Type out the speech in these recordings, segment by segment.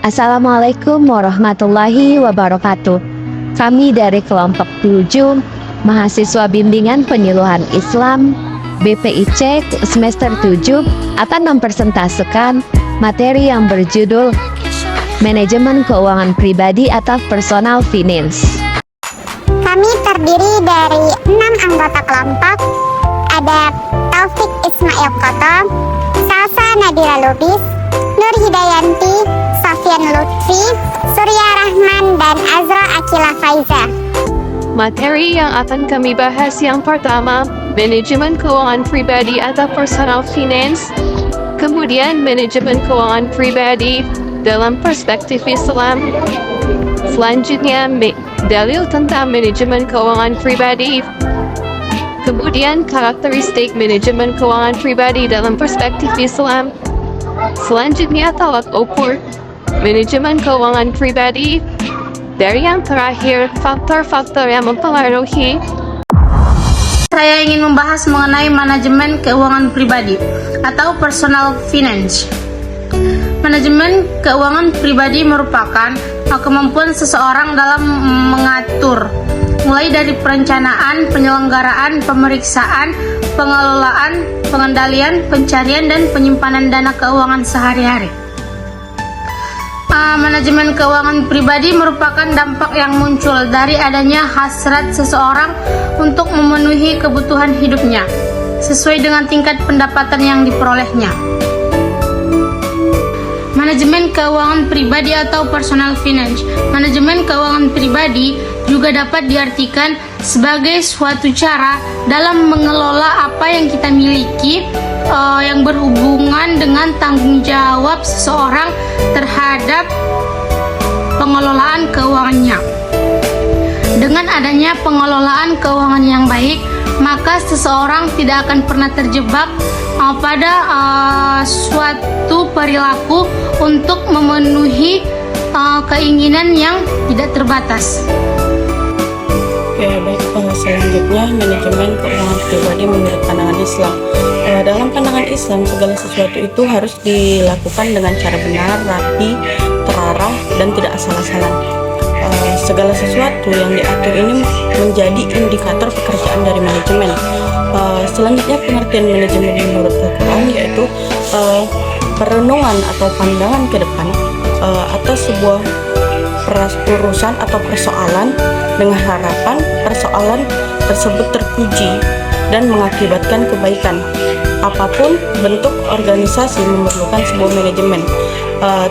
Assalamualaikum warahmatullahi wabarakatuh. Kami dari kelompok 7 mahasiswa bimbingan penyuluhan Islam BPIC semester 7 akan mempresentasikan materi yang berjudul Manajemen Keuangan Pribadi atau Personal Finance. Kami terdiri dari 6 anggota kelompok. Ada Taufik Ismail Koto, Salsa Nadira Lubis, Nur Hidayanti, Sofian Lutfi, Surya Rahman, dan Azra Akila Faiza. Materi yang akan kami bahas yang pertama, manajemen keuangan pribadi atau personal finance. Kemudian manajemen keuangan pribadi dalam perspektif Islam. Selanjutnya, dalil tentang manajemen keuangan pribadi. Kemudian karakteristik manajemen keuangan pribadi dalam perspektif Islam. Selanjutnya tolak ukur manajemen keuangan pribadi. Dari yang terakhir, faktor-faktor yang mempengaruhi. Saya ingin membahas mengenai manajemen keuangan pribadi atau personal finance. Manajemen keuangan pribadi merupakan kemampuan seseorang dalam mengatur, mulai dari perencanaan, penyelenggaraan, pemeriksaan, pengelolaan, pengendalian, pencarian, dan penyimpanan dana keuangan sehari-hari. Manajemen keuangan pribadi merupakan dampak yang muncul dari adanya hasrat seseorang untuk memenuhi kebutuhan hidupnya sesuai dengan tingkat pendapatan yang diperolehnya. Manajemen keuangan pribadi atau personal finance. Manajemen keuangan pribadi juga dapat diartikan sebagai suatu cara dalam mengelola apa yang kita miliki yang berhubungan dengan tanggung jawab seseorang terhadap pengelolaan keuangannya. Dengan adanya pengelolaan keuangan yang baik, maka seseorang tidak akan pernah terjebak pada suatu perilaku untuk memenuhi keinginan yang tidak terbatas. Oke, baik. Selanjutnya, manajemen keuangan pribadi menurut pandangan Islam. Dalam pandangan Islam, segala sesuatu itu harus dilakukan dengan cara benar, rapi, terarah, dan tidak asal-asalan. Segala sesuatu yang diatur ini menjadi indikator pekerjaan dari manajemen. Selanjutnya, pengertian manajemen menurut Al-Quran yaitu perenungan atau pandangan ke depan atas sebuah urusan atau persoalan dengan harapan persoalan tersebut terpuji dan mengakibatkan kebaikan. Apapun bentuk organisasi memerlukan sebuah manajemen,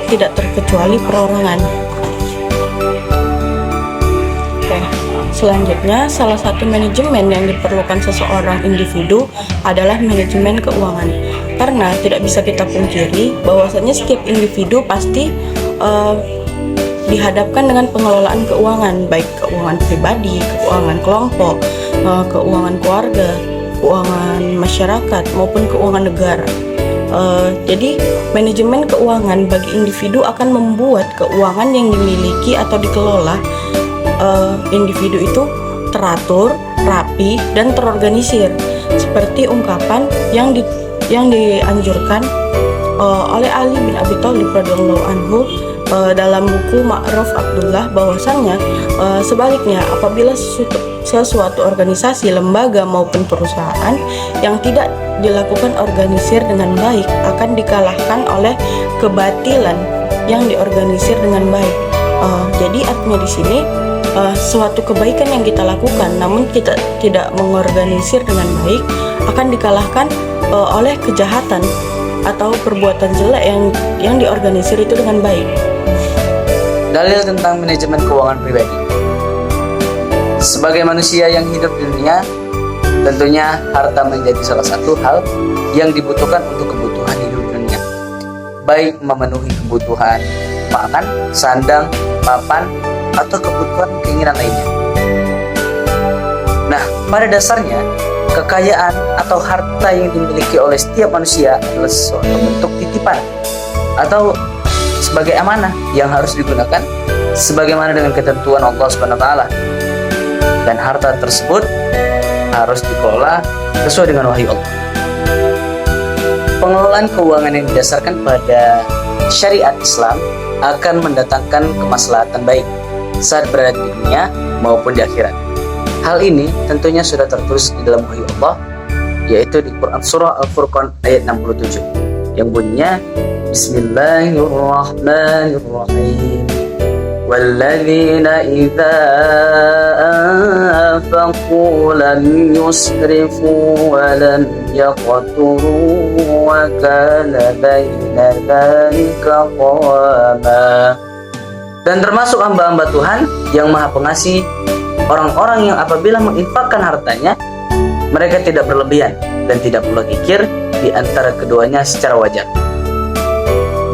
tidak terkecuali perorangan. Oke. Selanjutnya, salah satu manajemen yang diperlukan seseorang individu adalah manajemen keuangan. Karena tidak bisa kita pungkiri bahwasanya setiap individu pasti dihadapkan dengan pengelolaan keuangan, baik keuangan pribadi, keuangan kelompok, keuangan keluarga, keuangan masyarakat, maupun keuangan negara. Jadi, manajemen keuangan bagi individu akan membuat keuangan yang dimiliki atau dikelola individu itu teratur, rapi, dan terorganisir, seperti ungkapan yang dianjurkan oleh Ali bin Abi Thalib radhiyallahu anhu dalam buku Ma'ruf Abdullah, bahwasannya sebaliknya apabila sesuatu organisasi, lembaga maupun perusahaan yang tidak dilakukan organisir dengan baik akan dikalahkan oleh kebatilan yang diorganisir dengan baik. Jadi artinya di sini suatu kebaikan yang kita lakukan namun kita tidak mengorganisir dengan baik akan dikalahkan oleh kejahatan atau perbuatan jelek yang diorganisir itu dengan baik. Dalil tentang manajemen keuangan pribadi. Sebagai manusia yang hidup di dunia, tentunya harta menjadi salah satu hal yang dibutuhkan untuk kebutuhan hidup dunia, baik memenuhi kebutuhan makan, sandang, papan, atau kebutuhan keinginan lainnya. Nah, pada dasarnya, kekayaan atau harta yang dimiliki oleh setiap manusia adalah suatu bentuk titipan atau sebagai amanah yang harus digunakan sebagaimana dengan ketentuan Allah Subhanahu wa taala. Dan harta tersebut harus dikelola sesuai dengan wahyu Allah. Pengelolaan keuangan yang didasarkan pada syariat Islam akan mendatangkan kemaslahatan baik saat berada di dunia maupun di akhirat. Hal ini tentunya sudah tertulis di dalam wahyu Allah, yaitu di Quran Surah Al-Furqan ayat 67 yang bunyinya Bismillahirrahmanirrahim. Walladzina idza anfaqu lam yusrifu wa lam yaqturu wa kana baina dzalika qawama. Dan termasuk hamba-hamba Tuhan yang Maha Pengasih, orang-orang yang apabila menginfakkan hartanya, mereka tidak berlebihan dan tidak pula kikir di antara keduanya secara wajar.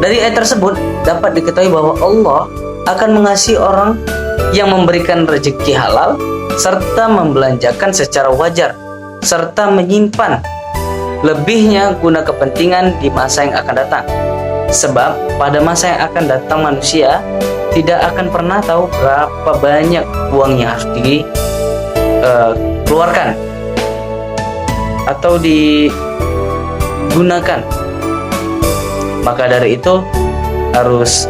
Dari ayat tersebut dapat diketahui bahwa Allah akan mengasihi orang yang memberikan rezeki halal serta membelanjakan secara wajar serta menyimpan lebihnya guna kepentingan di masa yang akan datang. Sebab pada masa yang akan datang manusia tidak akan pernah tahu berapa banyak uang yang harus dikeluarkan atau digunakan. Maka dari itu harus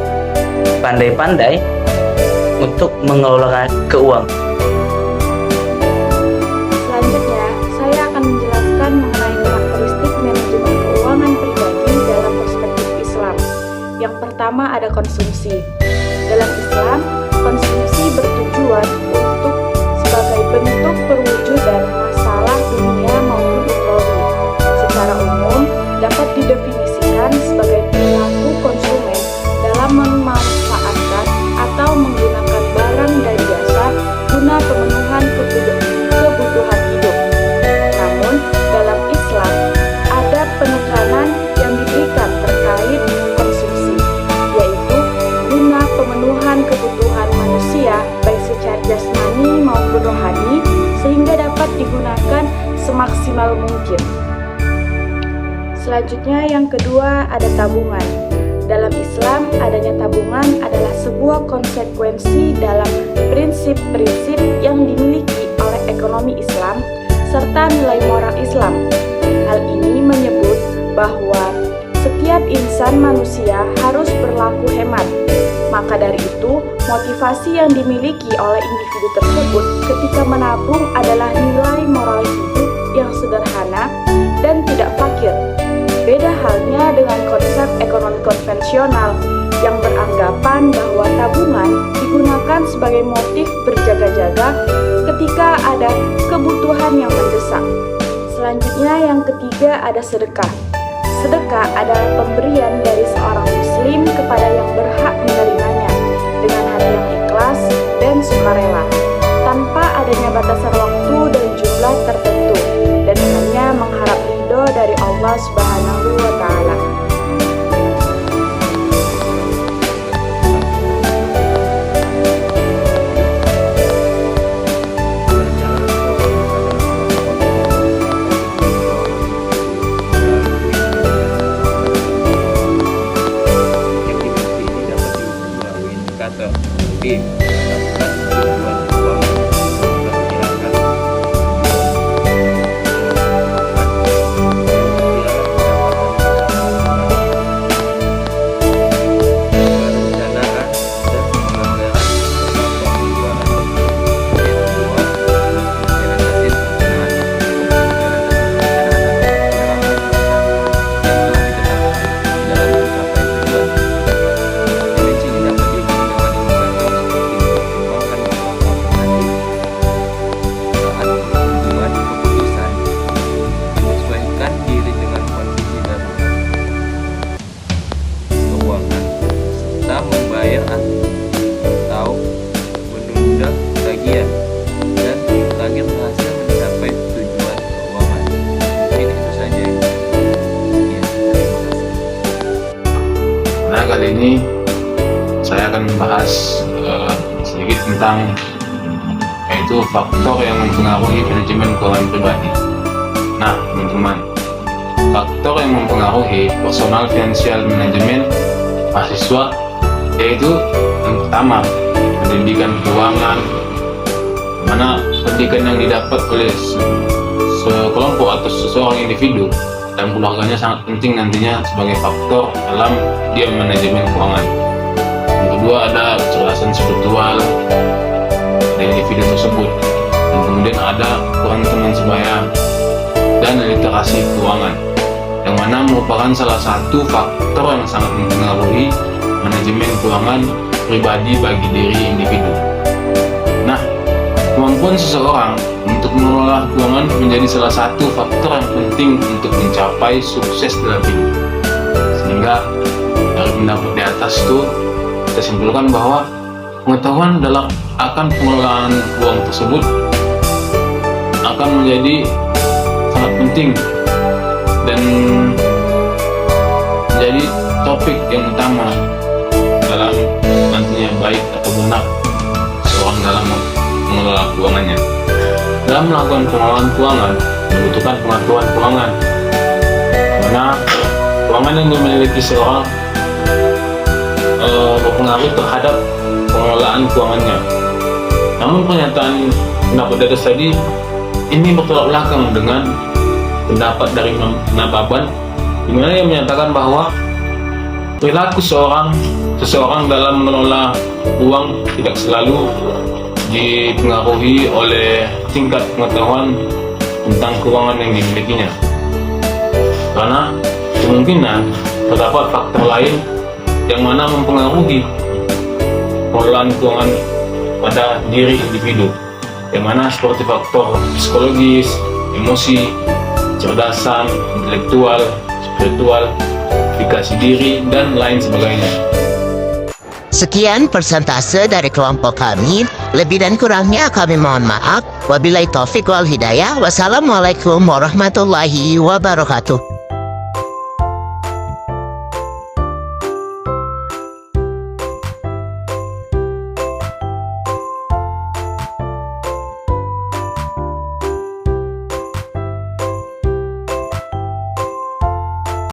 pandai-pandai untuk mengelola keuangan. Selanjutnya, saya akan menjelaskan mengenai karakteristik manajemen keuangan pribadi dalam perspektif Islam. Yang pertama ada konsumsi. Dalam Islam, konsumsi bertujuan untuk sebagai bentuk perwujudan masalah dunia maupun ukhrawi. Secara umum, dapat didefinisikan sebagai perilaku konsumen dalam memanfaatkan atau menggunakan barang dan jasa guna pemenuhan kebutuhan hidup. Namun, dalam Islam ada penekanan yang diberikan terkait konsumsi, yaitu guna pemenuhan kebutuhan manusia baik secara jasmani maupun rohani, sehingga dapat digunakan semaksimal mungkin. Selanjutnya yang kedua ada tabungan. Dalam Islam, adanya tabungan adalah sebuah konsekuensi dalam prinsip-prinsip yang dimiliki oleh ekonomi Islam serta nilai moral Islam. Hal ini menyebut bahwa setiap insan manusia harus berlaku hemat. Maka dari itu, motivasi yang dimiliki oleh individu tersebut ketika menabung adalah nilai moral hidup yang sederhana dan tidak fakir. Beda halnya dengan konsep ekonomi konvensional yang beranggapan bahwa tabungan digunakan sebagai motif berjaga-jaga ketika ada kebutuhan yang mendesak. Selanjutnya yang ketiga ada sedekah. Sedekah adalah pemberian dari seorang muslim kepada yang berhak menerimanya dengan hati yang ikhlas dan sukarela, tanpa adanya batasan waktu dan jumlah tertentu, dan hanya mengharap ridho dari Allah Subhanahu wa Ta'ala. Kali ini saya akan membahas sedikit tentang yaitu faktor yang mempengaruhi manajemen keuangan pribadi. Nah, teman-teman, faktor yang mempengaruhi personal financial management mahasiswa yaitu yang pertama pendidikan keuangan, mana pendidikan yang didapat oleh sekelompok atau seseorang individu dan keluarganya sangat penting nantinya sebagai faktor dalam dia manajemen keuangan. kedua ada kecerdasan spiritual dari individu tersebut, dan kemudian ada kurang teman sebaya dan literasi keuangan, yang mana merupakan salah satu faktor yang sangat mempengaruhi manajemen keuangan pribadi bagi diri individu. Nah, kemampuan seseorang untuk mengelola keuangan menjadi salah satu faktor yang penting untuk mencapai sukses dalam hidup. Sehingga dari pendapat di atas itu kita simpulkan bahwa pengetahuan akan pengelolaan uang tersebut akan menjadi sangat penting dan menjadi topik yang utama dalam nantinya baik atau benar seorang dalam mengelola keuangannya. Dalam melakukan pengelolaan keuangan membutuhkan pengetahuan keuangan, karena keuangan yang dimiliki seorang berpengaruh terhadap pengelolaan keuangannya. Namun pernyataan pendapat di atas tadi ini bertolak belakang dengan pendapat dari Nababan, di mana ia menyatakan bahwa perilaku seseorang dalam mengelola uang tidak selalu dipengaruhi oleh tingkat pengetahuan tentang keuangan yang dimilikinya, karena kemungkinan terdapat faktor lain yang mana mempengaruhi pengelolaan keuangan pada diri individu, yang mana seperti faktor psikologis, emosi, kecerdasan, intelektual, spiritual, verifikasi diri, dan lain sebagainya. Sekian persentase dari kelompok kami. Lebih dan kurangnya kami mohon maaf. Wabillahi taufiq wal hidayah. Wassalamualaikum warahmatullahi wabarakatuh.